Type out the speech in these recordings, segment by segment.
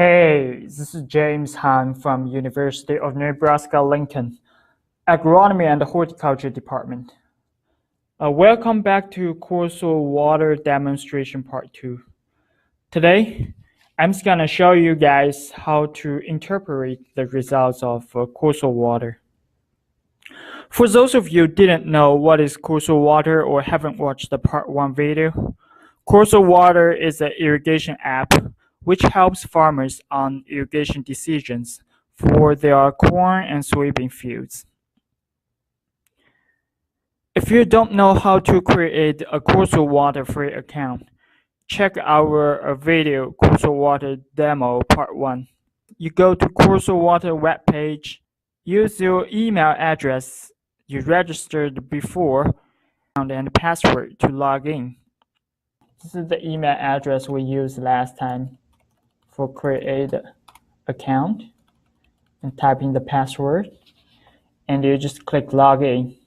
Hey, this is James Han from University of Nebraska-Lincoln, Agronomy and Horticulture Department. Welcome back to CornSoyWater Demonstration Part 2. Today, I'm just going to show you guys how to interpret the results of CornSoyWater. For those of you who didn't know what is CornSoyWater or haven't watched the Part 1 video, CornSoyWater is an irrigation app which helps farmers on irrigation decisions for their corn and soybean fields. If you don't know how to create a CornSoyWater free account, check our video CornSoyWater Demo Part 1. You go to CornSoyWater webpage, use your email address you registered before and password to log in. This is the email address we used last time for create account, and type in the password, and you just click login.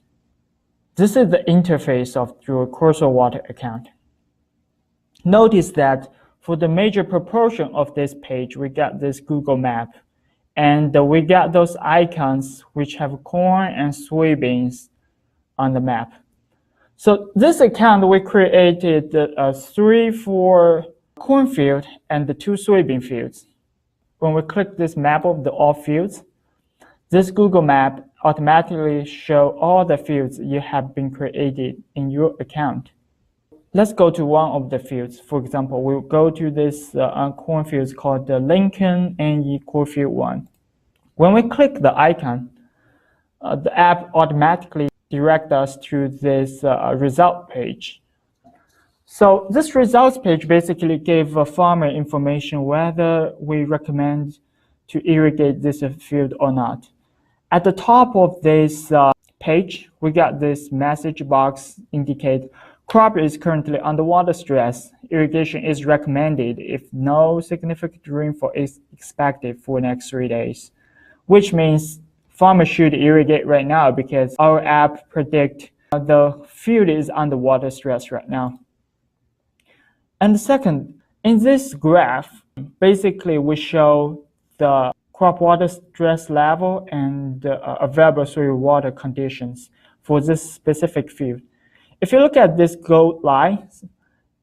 This is the interface of your CornSoyWater account. Notice that for the major proportion of this page, we got this Google map, and we got those icons which have corn and soybeans on the map. So this account we created 3 for cornfield and the 2 soybean fields. When we click this map of the all fields, this Google map automatically shows all the fields you have been created in your account. Let's go to one of the fields. For example, we'll go to this cornfields called the Lincoln NE Cornfield 1. When we click the icon, the app automatically directs us to this result page. So this results page basically gave a farmer information whether we recommend to irrigate this field or not. At the top of this page, we got this message box indicate crop is currently under water stress. Irrigation is recommended if no significant rainfall is expected for the next 3 days, which means farmers should irrigate right now because our app predicts the field is under water stress right now. And second, in this graph, basically we show the crop water stress level and available soil water conditions for this specific field. If you look at this gold line,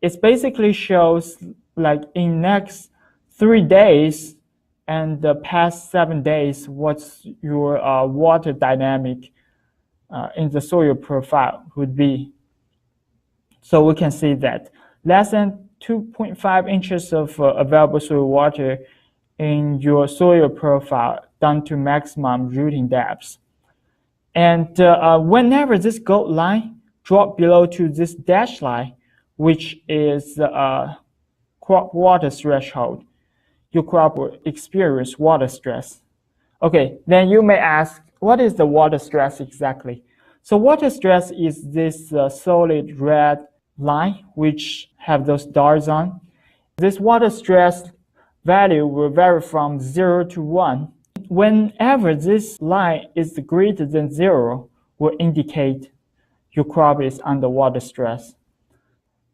it basically shows like in next 3 days and the past 7 days, what's your water dynamic in the soil profile would be. So we can see that less than 2.5 inches of available soil water in your soil profile down to maximum rooting depths. And whenever this gold line drop below to this dashed line, which is crop water threshold, your crop will experience water stress. Okay, then you may ask, what is the water stress exactly? So water stress is this solid red line which have those dots on. This water stress value will vary from 0 to 1. Whenever this line is greater than 0, will indicate your crop is under water stress.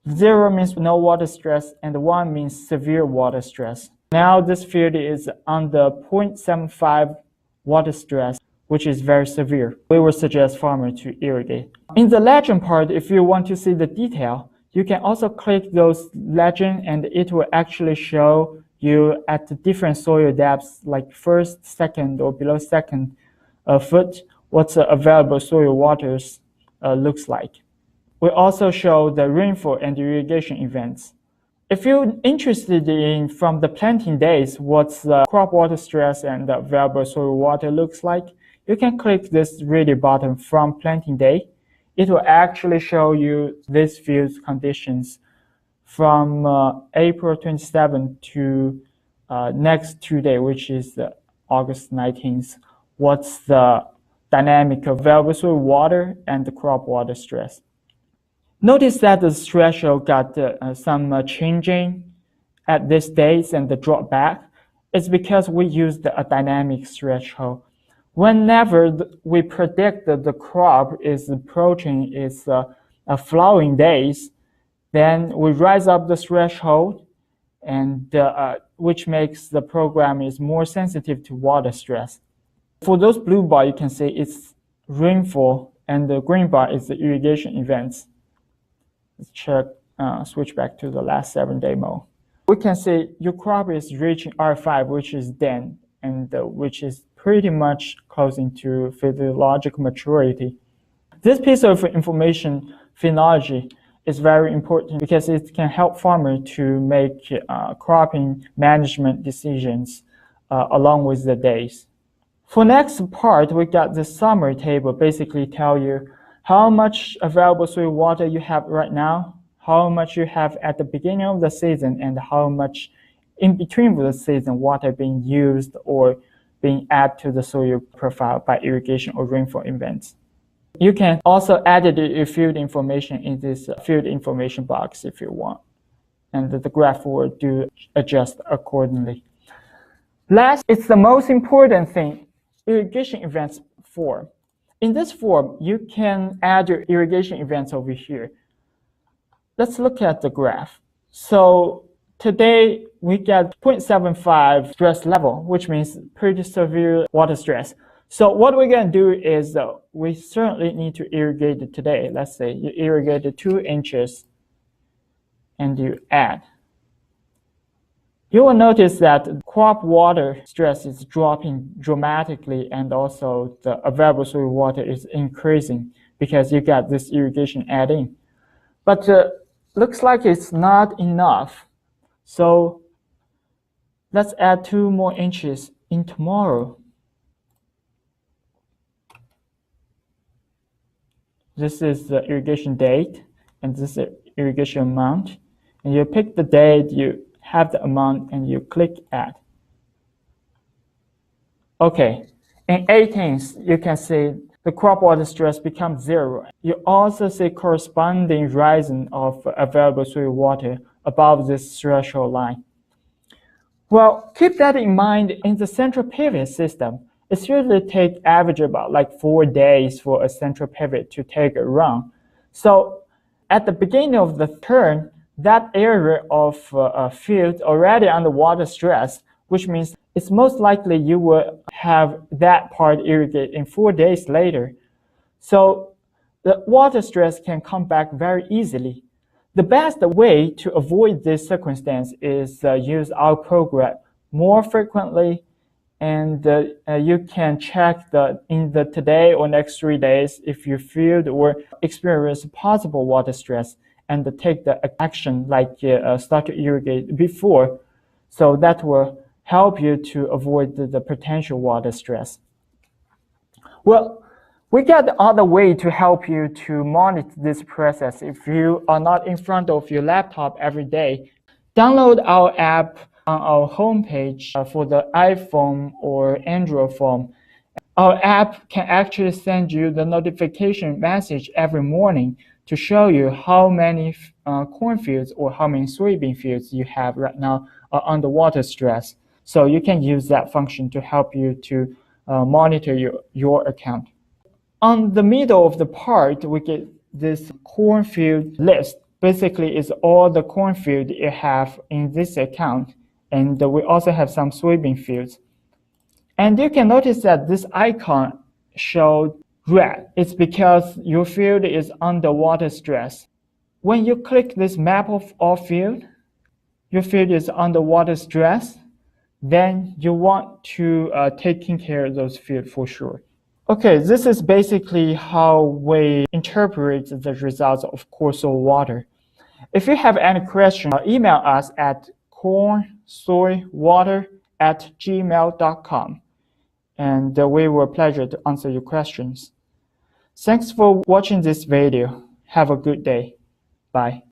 0 means no water stress, and 1 means severe water stress. Now this field is under 0.75 water stress, which is very severe. We will suggest farmer to irrigate. In the legend part, if you want to see the detail, you can also click those legend and it will actually show you at the different soil depths, like first, second, or below second foot, what the available soil waters looks like. We also show the rainfall and irrigation events. If you're interested in from the planting days, what's the crop water stress and the available soil water looks like, you can click this really button from planting day. It will actually show you this field's conditions from April 27th to next 2 days, which is August 19th. What's the dynamic of available soil water and the crop water stress. Notice that the threshold got some changing at this days and the drop back. It's because we used a dynamic threshold. Whenever we predict that the crop is approaching its flowering days, then we rise up the threshold and which makes the program is more sensitive to water stress. For those blue bar, you can see it's rainfall, and the green bar is the irrigation events. Let's check, switch back to the last 7-day mode. We can see your crop is reaching R5, which is dead, and which is pretty much closing to physiological maturity. This piece of information, phenology, is very important because it can help farmers to make cropping management decisions along with the days. For next part, we got the summary table, basically tell you how much available soil water you have right now, how much you have at the beginning of the season, and how much in between the season water being used or being added to the soil profile by irrigation or rainfall events. You can also edit your field information in this field information box if you want, and the graph will adjust accordingly. Last, it's the most important thing, irrigation events form. In this form, you can add your irrigation events over here. Let's look at the graph. So today we get 0.75 stress level, which means pretty severe water stress. So what we're going to do is we certainly need to irrigate it today. Let's say you irrigated 2 inches and you add. You will notice that crop water stress is dropping dramatically, and also the available soil water is increasing because you got this irrigation adding. But looks like it's not enough. So let's add 2 more inches in tomorrow. This is the irrigation date, and this is the irrigation amount. And you pick the date, you have the amount, and you click add. Okay, in 18th, you can see the crop water stress becomes 0. You also see corresponding rising of available soil water above this threshold line. Well, keep that in mind. In the central pivot system, it usually takes average about like 4 days for a central pivot to take a run. So at the beginning of the turn, that area of field already under water stress, which means it's most likely you will have that part irrigated in 4 days later. So the water stress can come back very easily. The best way to avoid this circumstance is use our program more frequently, and you can check in the today or next 3 days if you feel or experience possible water stress, and take the action like start to irrigate before. So that will help you to avoid the potential water stress. Well, we got other way to help you to monitor this process if you are not in front of your laptop every day. Download our app on our homepage for the iPhone or Android phone. Our app can actually send you the notification message every morning to show you how many cornfields or how many soybean fields you have right now under water stress. So you can use that function to help you to monitor your account. On the middle of the part, we get this cornfield list. Basically, it's all the cornfield you have in this account. And we also have some soybean fields. And you can notice that this icon showed red. It's because your field is under water stress. When you click this map of all field, your field is under water stress, then you want to taking care of those fields for sure. Okay, this is basically how we interpret the results of CornSoyWater. If you have any questions, email us at CornSoyWater@gmail.com, and we will pleasure to answer your questions. Thanks for watching this video. Have a good day. Bye.